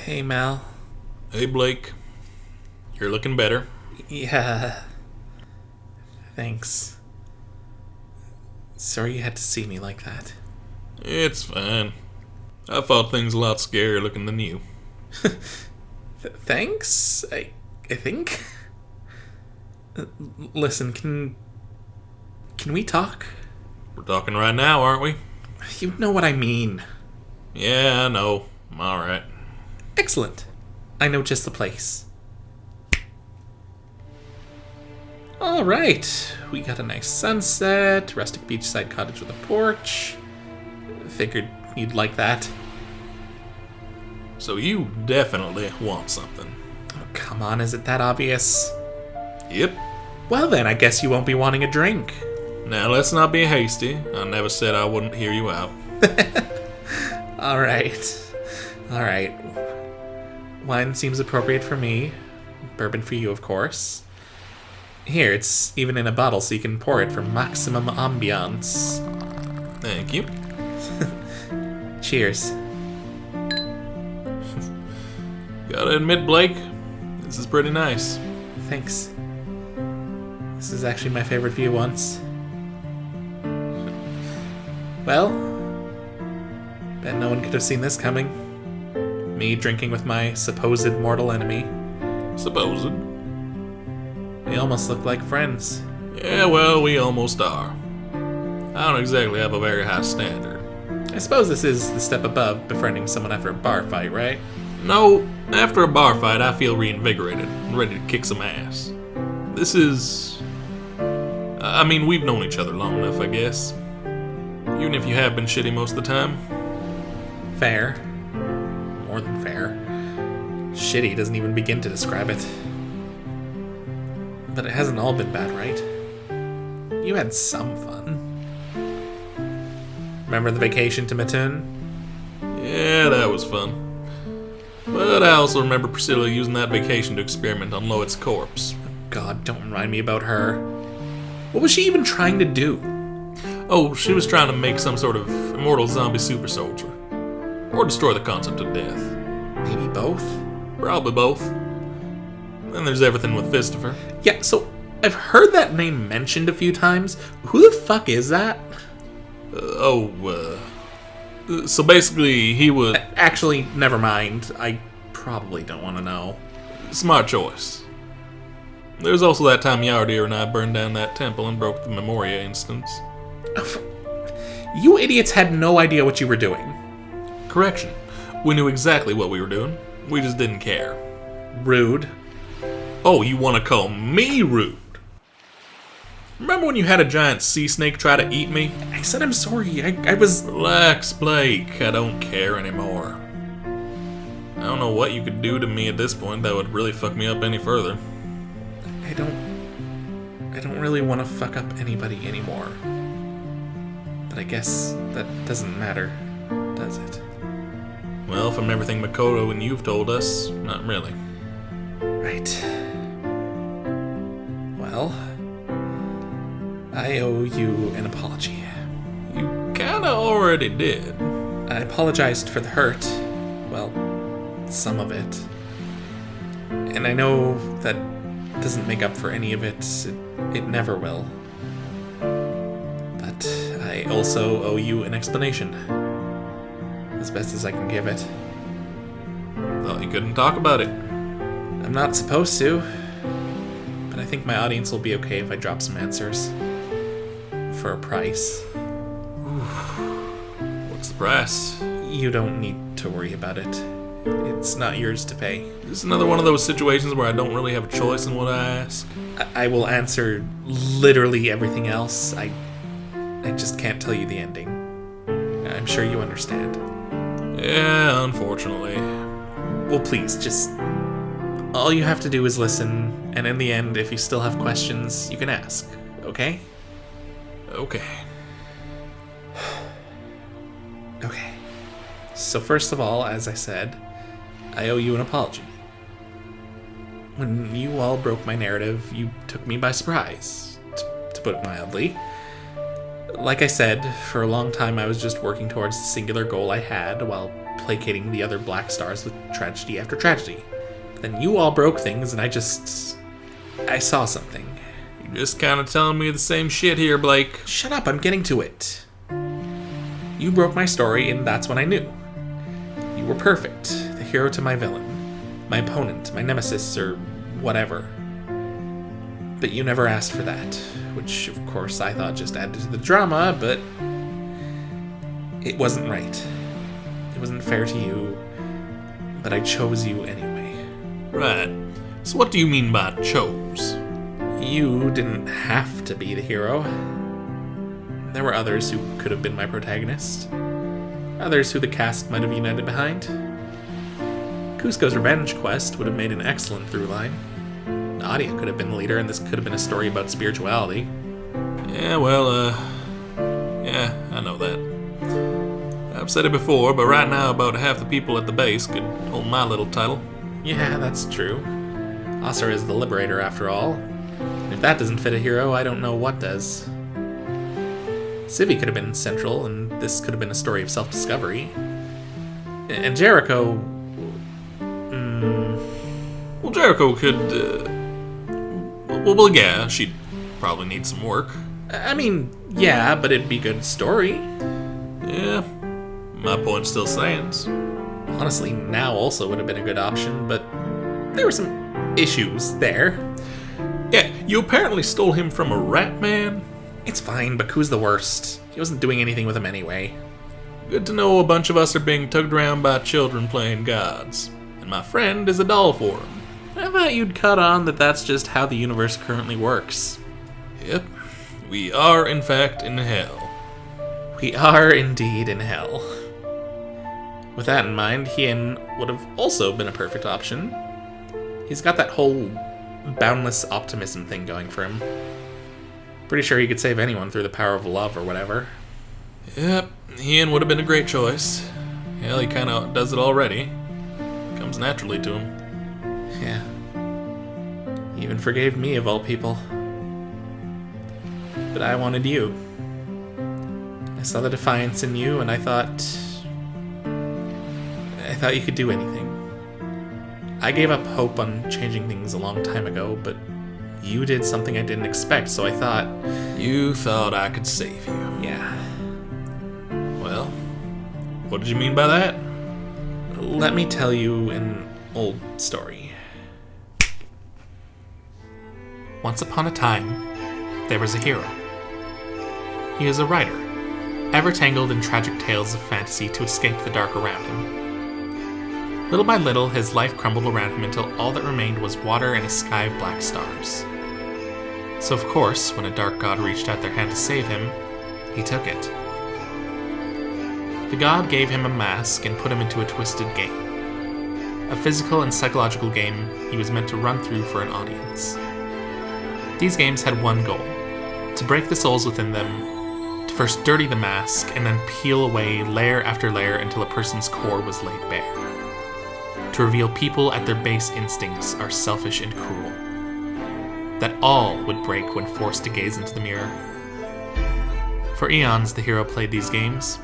Hey, Mal. Hey, Blake. You're looking better. Yeah. Thanks. Sorry you had to see me like that. It's fine. I thought things a lot scarier looking than you. Thanks? I think? Listen, can we talk? We're talking right now, aren't we? You know what I mean. Yeah, I know. Alright. Excellent. I know just the place. Alright. We got a nice sunset, rustic beachside cottage with a porch. Figured you'd like that. So you definitely want something. Oh, come on, is it that obvious? Yep. Well then, I guess you won't be wanting a drink. Now let's not be hasty. I never said I wouldn't hear you out. Alright. Wine seems appropriate for me. Bourbon for you, of course. Here, it's even in a bottle so you can pour it for maximum ambiance. Thank you. Cheers. Gotta admit, Blake, this is pretty nice. Thanks. This is actually my favorite view once. Well, bet no one could have seen this coming. Me drinking with my supposed mortal enemy. Supposed. We almost look like friends. Yeah, well, we almost are. I don't exactly have a very high standard. I suppose this is the step above befriending someone after a bar fight, right? No, after a bar fight, I feel reinvigorated and ready to kick some ass. This is... I mean, we've known each other long enough, I guess. Even if you have been shitty most of the time. Fair. More than fair. Shitty doesn't even begin to describe it. But it hasn't all been bad, right? You had some fun. Remember the vacation to Mattoon? Yeah, that was fun. But I also remember Priscilla using that vacation to experiment on Loet's corpse. God, don't remind me about her. What was she even trying to do? Oh, she was trying to make some sort of immortal zombie super soldier. Or destroy the concept of death. Maybe both? Probably both. Then there's everything with Fistifer. Yeah, so I've heard that name mentioned a few times. Who the fuck is that? So basically, he was... Actually, never mind. I probably don't want to know. Smart choice. There's also that time Yardir and I burned down that temple and broke the Memoria instance. You idiots had no idea what you were doing. Correction. We knew exactly what we were doing. We just didn't care. Rude. Oh, you want to call me rude? Remember when you had a giant sea snake try to eat me? I said I'm sorry. I was... Relax, Blake. I don't care anymore. I don't know what you could do to me at this point that would really fuck me up any further. I don't really want to fuck up anybody anymore. But I guess that doesn't matter, does it? Well, from everything Makoto and you've told us, not really. Right. Well, I owe you an apology. You kinda already did. I apologized for the hurt. Well, some of it. And I know that doesn't make up for any of it. It never will. But I also owe you an explanation. As best as I can give it. Thought you couldn't talk about it. I'm not supposed to. But I think my audience will be okay if I drop some answers. For a price. What's the price? You don't need to worry about it. It's not yours to pay. This is another one of those situations where I don't really have a choice in what I ask. I will answer literally everything else. I just can't tell you the ending. I'm sure you understand. Yeah, unfortunately. Well, please, just... all you have to do is listen, and in the end, if you still have questions, you can ask, okay? Okay. Okay. So first of all, as I said, I owe you an apology. When you all broke my narrative, you took me by surprise, to put it mildly. Like I said, for a long time I was just working towards the singular goal I had while placating the other Black Stars with tragedy after tragedy. Then you all broke things and I saw something. You're just kind of telling me the same shit here, Blake. Shut up, I'm getting to it. You broke my story and that's when I knew. You were perfect, the hero to my villain, my opponent, my nemesis, or whatever. But you never asked for that, which of course I thought just added to the drama, but it wasn't right. It wasn't fair to you, but I chose you anyway. Right. So what do you mean by chose? You didn't have to be the hero. There were others who could have been my protagonist. Others who the cast might have united behind. Kuzco's revenge quest would have made an excellent through line. Nadia could have been the leader, and this could have been a story about spirituality. Yeah, well, yeah, I know that. I've said it before, but right now about half the people at the base could hold my little title. Yeah, that's true. Asura is the liberator, after all. And if that doesn't fit a hero, I don't know what does. Civi could have been central, and this could have been a story of self-discovery. And Jericho... Well, Jericho could, well, yeah, she'd probably need some work. I mean, yeah, but it'd be a good story. Yeah, my point still stands. Honestly, now also would have been a good option, but there were some issues there. Yeah, you apparently stole him from a rat man? It's fine, Baku's the worst. He wasn't doing anything with him anyway. Good to know a bunch of us are being tugged around by children playing gods. And my friend is a doll for him. I thought you'd cut on that that's just how the universe currently works. Yep, we are in fact in hell. We are indeed in hell. With that in mind, Hien would have also been a perfect option. He's got that whole boundless optimism thing going for him. Pretty sure he could save anyone through the power of love or whatever. Yep, Hien would have been a great choice. Hell, he kind of does it already. Comes naturally to him. Yeah. He even forgave me, of all people. But I wanted you. I saw the defiance in you, and I thought you could do anything. I gave up hope on changing things a long time ago, but you did something I didn't expect, so I thought... You thought I could save you. Yeah. Well, what did you mean by that? Let me tell you an old story. Once upon a time, there was a hero. He was a writer, ever tangled in tragic tales of fantasy to escape the dark around him. Little by little, his life crumbled around him until all that remained was water and a sky of black stars. So of course, when a dark god reached out their hand to save him, he took it. The god gave him a mask and put him into a twisted game. A physical and psychological game he was meant to run through for an audience. These games had one goal: to break the souls within them, to first dirty the mask, and then peel away layer after layer until a person's core was laid bare. To reveal people at their base instincts are selfish and cruel. That all would break when forced to gaze into the mirror. For eons, the hero played these games.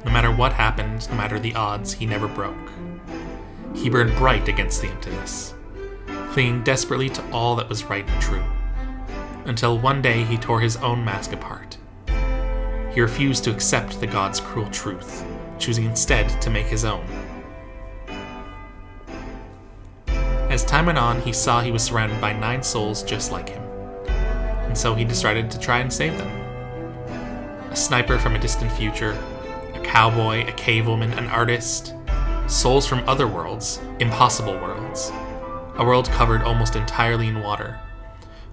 No matter what happened, no matter the odds, he never broke. He burned bright against the emptiness, clinging desperately to all that was right and true. Until one day he tore his own mask apart. He refused to accept the god's cruel truth, choosing instead to make his own. As time went on, he saw he was surrounded by 9 souls just like him, and so he decided to try and save them. A sniper from a distant future, a cowboy, a cave woman, an artist, souls from other worlds, impossible worlds, a world covered almost entirely in water,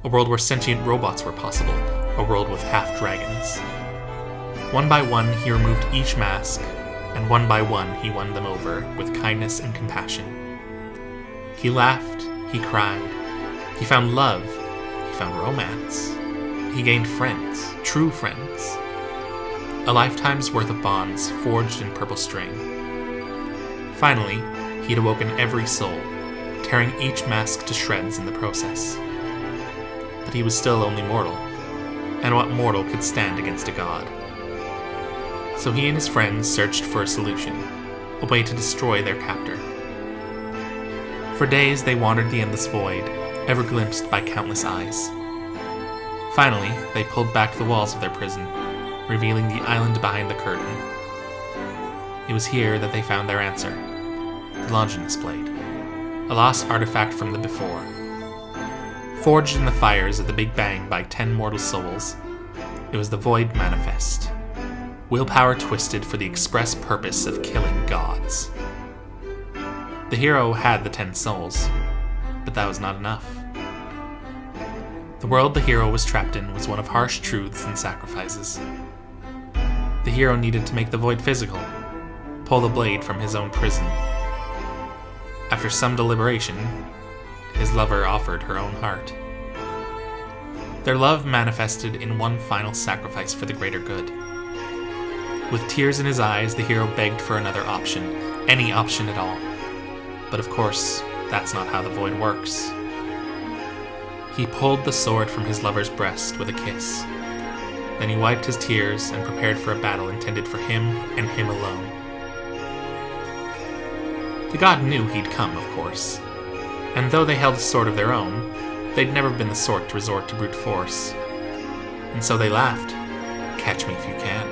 a world where sentient robots were possible, a world with half-dragons. One by one, he removed each mask, and one by one, he won them over with kindness and compassion. He laughed, he cried, he found love, he found romance, he gained friends, true friends. A lifetime's worth of bonds forged in purple string. Finally, he'd awoken every soul, tearing each mask to shreds in the process. But he was still only mortal. and what mortal could stand against a god. So he and his friends searched for a solution, a way to destroy their captor. For days they wandered the endless void, ever glimpsed by countless eyes. Finally, they pulled back the walls of their prison, revealing the island behind the curtain. It was here that they found their answer, the Longinus Blade, a lost artifact from the Before. Forged in the fires of the Big Bang by 10 mortal souls, it was the Void Manifest, willpower twisted for the express purpose of killing gods. The hero had the 10 souls, but that was not enough. The world the hero was trapped in was one of harsh truths and sacrifices. The hero needed to make the void physical, pull the blade from his own prison. After some deliberation, his lover offered her own heart. Their love manifested in one final sacrifice for the greater good. With tears in his eyes, the hero begged for another option, any option at all. But of course, that's not how the void works. He pulled the sword from his lover's breast with a kiss. Then he wiped his tears and prepared for a battle intended for him and him alone. The god knew he'd come, of course, and though they held a sword of their own, they'd never been the sort to resort to brute force. And so they laughed, "Catch me if you can."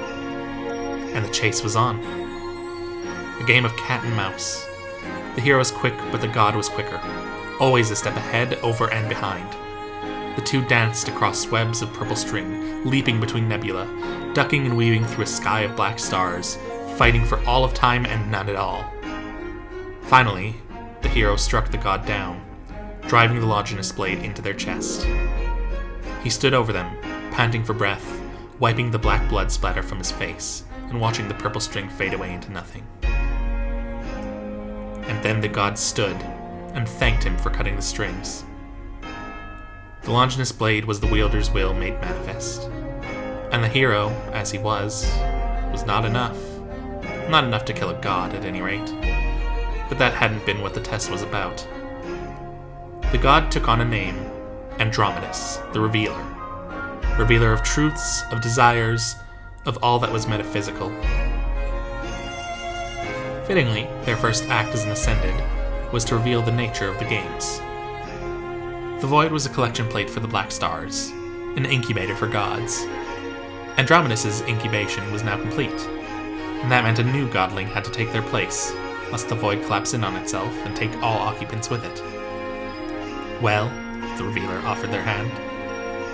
And the chase was on. A game of cat and mouse. The hero was quick, but the god was quicker, always a step ahead, over, and behind. The two danced across webs of purple string, leaping between nebula, ducking and weaving through a sky of black stars, fighting for all of time and none at all. Finally, the hero struck the god down, driving the Longinus Blade into their chest. He stood over them, panting for breath, wiping the black blood splatter from his face, and watching the purple string fade away into nothing. And then the god stood, and thanked him for cutting the strings. The Longinus Blade was the wielder's will made manifest. And the hero, as he was not enough. Not enough to kill a god, at any rate. But that hadn't been what the test was about. The god took on a name, Andromedus, the Revealer. Revealer of truths, of desires, of all that was metaphysical. Fittingly, their first act as an Ascended was to reveal the nature of the games. The Void was a collection plate for the Black Stars, an incubator for gods. Andromedus's incubation was now complete, and that meant a new godling had to take their place, lest the Void collapse in on itself and take all occupants with it. Well, the Revealer offered their hand.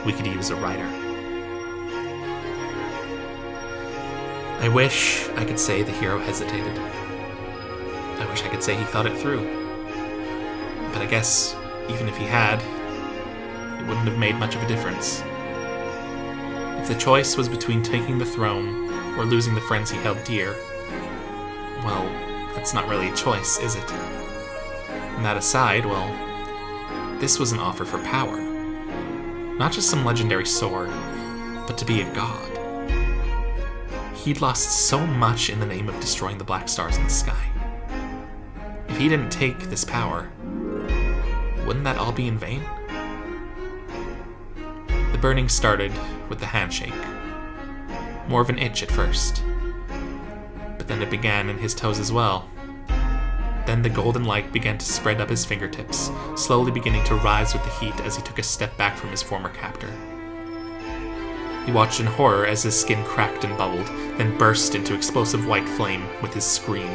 We could use a writer. I wish I could say the hero hesitated. I wish I could say he thought it through. But I guess, even if he had, it wouldn't have made much of a difference. If the choice was between taking the throne or losing the friends he held dear, well, that's not really a choice, is it? And that aside, well, this was an offer for power. Not just some legendary sword, but to be a god. He'd lost so much in the name of destroying the black stars in the sky. If he didn't take this power, wouldn't that all be in vain? The burning started with the handshake. More of an itch at first. But then it began in his toes as well. Then the golden light began to spread up his fingertips, slowly beginning to rise with the heat as he took a step back from his former captor. He watched in horror as his skin cracked and bubbled, then burst into explosive white flame with his scream.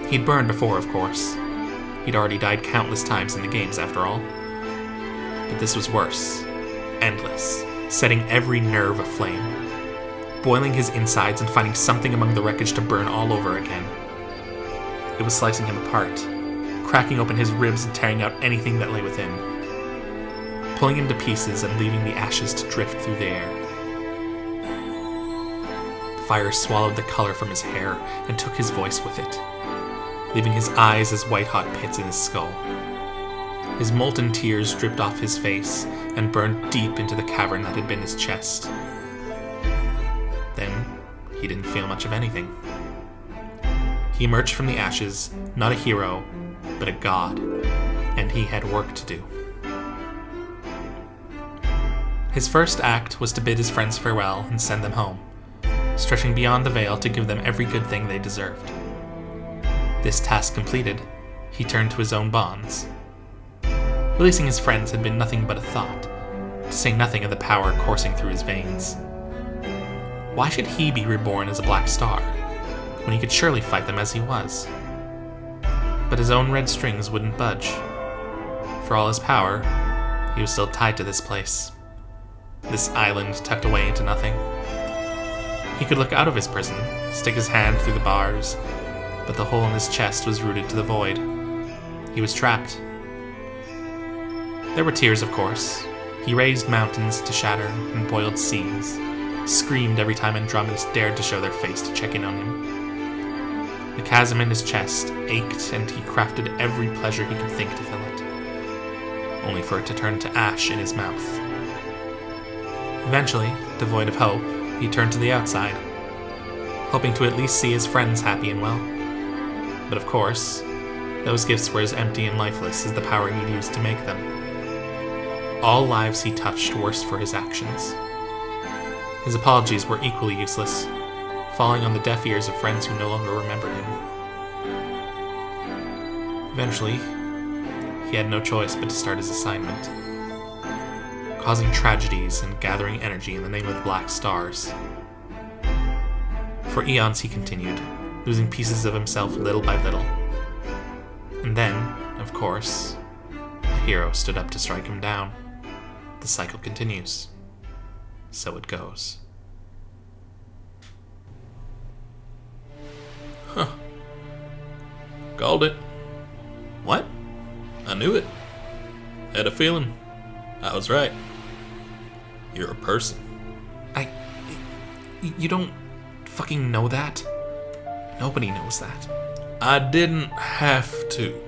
He'd burned before, of course. He'd already died countless times in the games, after all. But this was worse. Endless, setting every nerve aflame, boiling his insides and finding something among the wreckage to burn all over again. It was slicing him apart, cracking open his ribs and tearing out anything that lay within, pulling him to pieces and leaving the ashes to drift through the air. The fire swallowed the color from his hair and took his voice with it, leaving his eyes as white-hot pits in his skull. His molten tears dripped off his face and burned deep into the cavern that had been his chest. Then, he didn't feel much of anything. He emerged from the ashes, not a hero, but a god, and he had work to do. His first act was to bid his friends farewell and send them home, stretching beyond the veil to give them every good thing they deserved. This task completed, he turned to his own bonds. Releasing his friends had been nothing but a thought, to say nothing of the power coursing through his veins. Why should he be reborn as a Black Star, when he could surely fight them as he was? But his own red strings wouldn't budge. For all his power, he was still tied to this place. This island tucked away into nothing. He could look out of his prison, stick his hand through the bars, but the hole in his chest was rooted to the void. He was trapped. There were tears, of course. He raised mountains to shatter and boiled seas, screamed every time Andromedus dared to show their face to check in on him. The chasm in his chest ached, and he crafted every pleasure he could think to fill it, only for it to turn to ash in his mouth. Eventually, devoid of hope, he turned to the outside, hoping to at least see his friends happy and well. But of course, those gifts were as empty and lifeless as the power he'd used to make them. All lives he touched worse for his actions. His apologies were equally useless, falling on the deaf ears of friends who no longer remembered him. Eventually, he had no choice but to start his assignment, causing tragedies and gathering energy in the name of the Black Stars. For eons he continued, losing pieces of himself little by little. And then, of course, a hero stood up to strike him down. The cycle continues. So it goes. Huh. Called it. What? I knew it. Had a feeling. I was right. You're a person. You don't fucking know that? Nobody knows that. I didn't have to.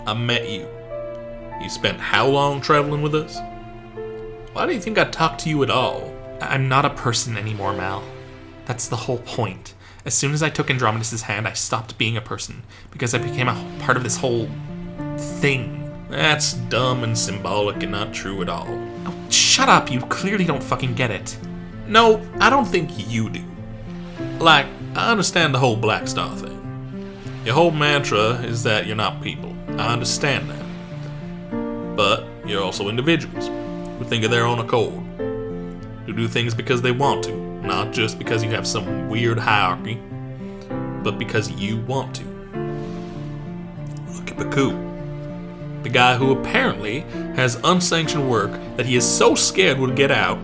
I met you. You spent how long traveling with us? Why do you think I talked to you at all? I'm not a person anymore, Mal. That's the whole point. As soon as I took Andromedus' hand, I stopped being a person, because I became a part of this whole thing. That's dumb and symbolic and not true at all. Oh, shut up, you clearly don't fucking get it. No, I don't think you do. Like, I understand the whole Black Star thing. Your whole mantra is that you're not people. I understand that. But you're also individuals who think of their own accord, who do things because they want to, not just because you have some weird hierarchy, but because you want to. Look at Baku, the guy who apparently has unsanctioned work that he is so scared would get out,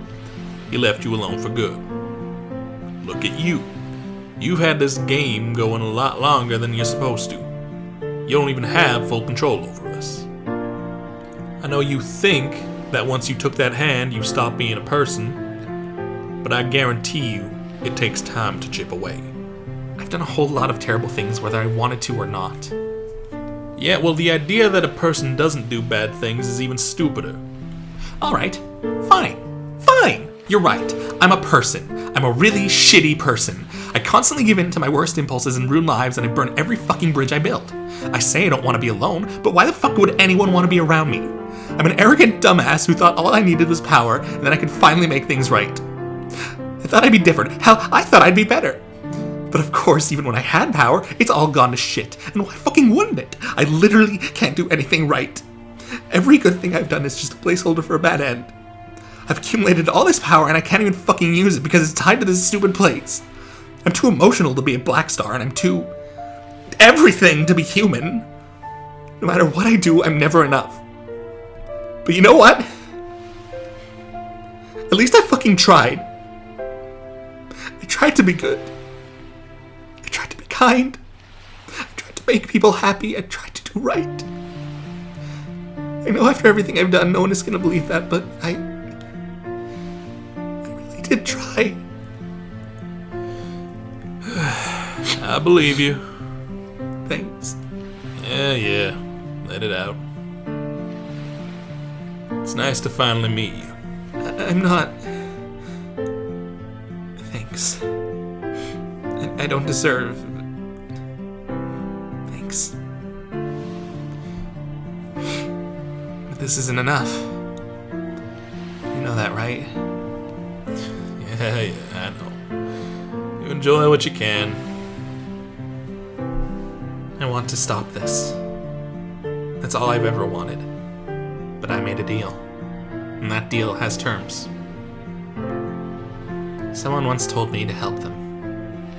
he left you alone for good. Look at you. You've had this game going a lot longer than you're supposed to. You don't even have full control over us. I know you think that once you took that hand, you stopped being a person, but I guarantee you, it takes time to chip away. I've done a whole lot of terrible things whether I wanted to or not. Yeah, well, the idea that a person doesn't do bad things is even stupider. Alright, fine. You're right. I'm a person. I'm a really shitty person. I constantly give in to my worst impulses and ruin lives, and I burn every fucking bridge I build. I say I don't want to be alone, but why the fuck would anyone want to be around me? I'm an arrogant dumbass who thought all I needed was power, and then I could finally make things right. I thought I'd be different. Hell, I thought I'd be better. But of course, even when I had power, it's all gone to shit. And why fucking wouldn't it? I literally can't do anything right. Every good thing I've done is just a placeholder for a bad end. I've accumulated all this power and I can't even fucking use it because it's tied to this stupid place. I'm too emotional to be a Black Star, and I'm too everything to be human. No matter what I do, I'm never enough. But you know what? At least I fucking tried. I tried to be good. I tried to be kind. I tried to make people happy. I tried to do right. I know after everything I've done, no one is going to believe that, but I really did try. I believe you. Thanks. Yeah. Let it out. It's nice to finally meet you. I'm not... Thanks. I don't deserve... Thanks. But this isn't enough. You know that, right? Yeah, I know. You enjoy what you can. I want to stop this. That's all I've ever wanted. But I made a deal. And that deal has terms. Someone once told me to help them.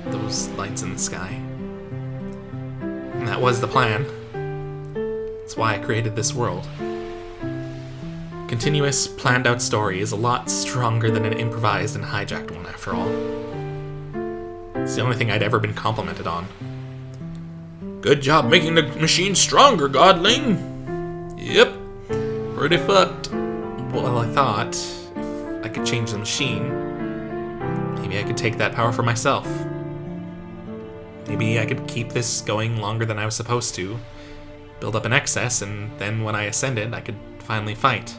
Those lights in the sky. And that was the plan. That's why I created this world. Continuous, planned out story is a lot stronger than an improvised and hijacked one, after all. It's the only thing I'd ever been complimented on. Good job making the machine stronger, Godling. Yep. Pretty fucked. Well, I thought if I could change the machine, maybe I could take that power for myself. Maybe I could keep this going longer than I was supposed to, build up an excess, and then when I ascended, I could finally fight.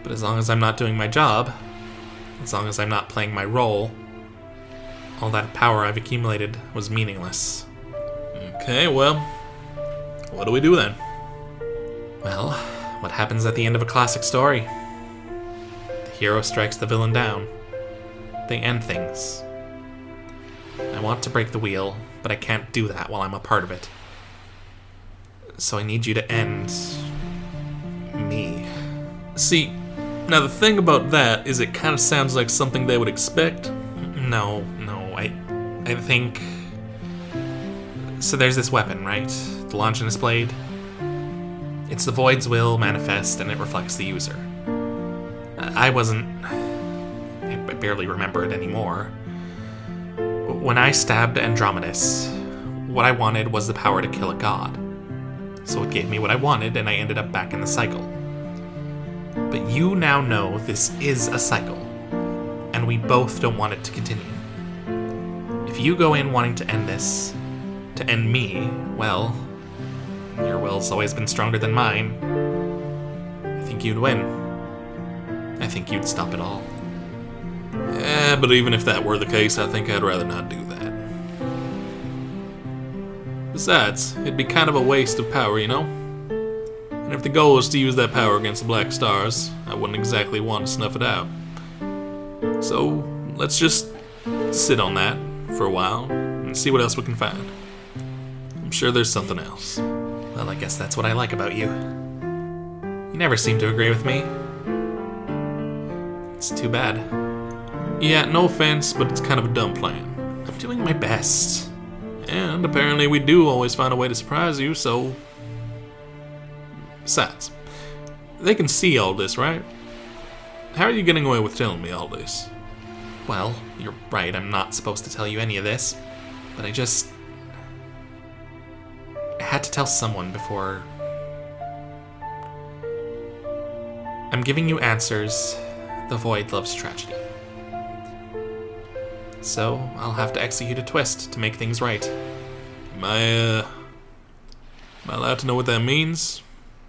But as long as I'm not doing my job, as long as I'm not playing my role, all that power I've accumulated was meaningless. Okay, well, what do we do then? Well, what happens at the end of a classic story? The hero strikes the villain down. They end things. I want to break the wheel, but I can't do that while I'm a part of it. So I need you to end me. See, now the thing about that is it kind of sounds like something they would expect. No, I think... So there's this weapon, right? The Longinus Blade. It's the Void's will manifest, and it reflects the user. I barely remember it anymore. When I stabbed Andromedus, what I wanted was the power to kill a god. So it gave me what I wanted, and I ended up back in the cycle. But you now know this is a cycle, and we both don't want it to continue. If you go in wanting to end this, to end me, well, your will's always been stronger than mine. I think you'd win. I think you'd stop it all. Yeah, but even if that were the case, I think I'd rather not do that. Besides, it'd be kind of a waste of power, you know? And if the goal is to use that power against the Black Stars, I wouldn't exactly want to snuff it out. So, let's just sit on that for a while and see what else we can find. I'm sure there's something else. Well, I guess that's what I like about you. You never seem to agree with me. It's too bad. Yeah, no offense, but it's kind of a dumb plan. I'm doing my best. And apparently we do always find a way to surprise you, so... Besides, they can see all this, right? How are you getting away with telling me all this? Well, you're right, I'm not supposed to tell you any of this. But I had to tell someone before... I'm giving you answers. The Void loves tragedy. So, I'll have to execute a twist to make things right. Am I allowed to know what that means?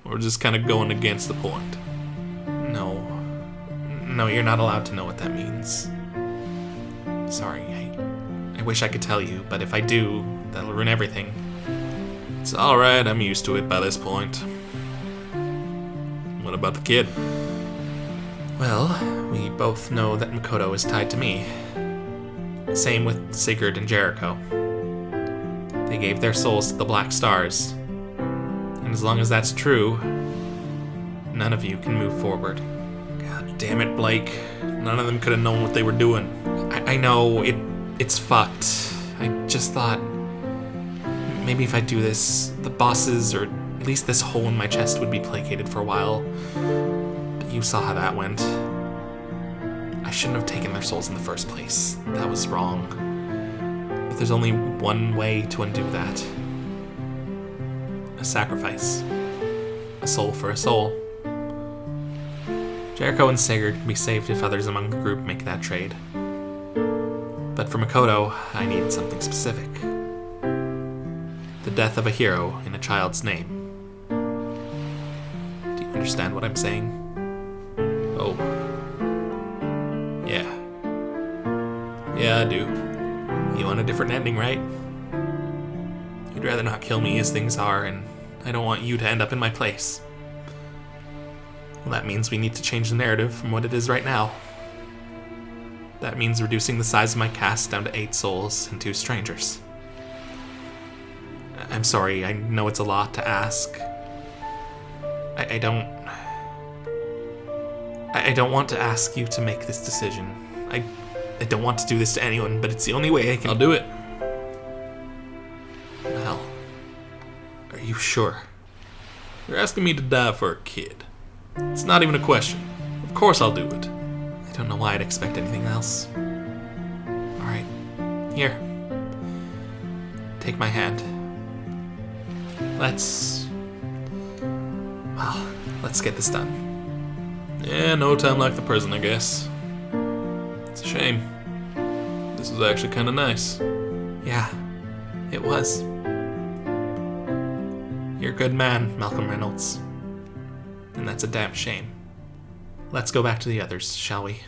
Or just kind of going against the point? No, you're not allowed to know what that means. Sorry, I wish I could tell you, but if I do, that'll ruin everything. It's alright, I'm used to it by this point. What about the kid? Well, we both know that Makoto is tied to me. Same with Sigurd and Jericho. They gave their souls to the Black Stars. And as long as that's true, none of you can move forward. God damn it, Blake. None of them could have known what they were doing. I know, it's fucked. I just thought, maybe if I do this, the bosses, or at least this hole in my chest, would be placated for a while. But you saw how that went. I shouldn't have taken their souls in the first place. That was wrong. But there's only one way to undo that. A sacrifice. A soul for a soul. Jericho and Sigurd can be saved if others among the group make that trade. But for Makoto, I need something specific. The death of a hero in a child's name. Do you understand what I'm saying? Oh. Yeah, I do. You want a different ending, right? You'd rather not kill me as things are, and I don't want you to end up in my place. Well, that means we need to change the narrative from what it is right now. That means reducing the size of my cast down to 8 souls and 2 strangers. I'm sorry, I know it's a lot to ask. I don't want to ask you to make this decision. I don't want to do this to anyone, but it's the only way I can... I'll do it. Well, are you sure? You're asking me to die for a kid. It's not even a question. Of course I'll do it. I don't know why I'd expect anything else. Alright, here. Take my hand. Let's get this done. Yeah, no time like the present, I guess. It's a shame. This was actually kind of nice. Yeah, it was. You're a good man, Malcolm Reynolds. And that's a damn shame. Let's go back to the others, shall we?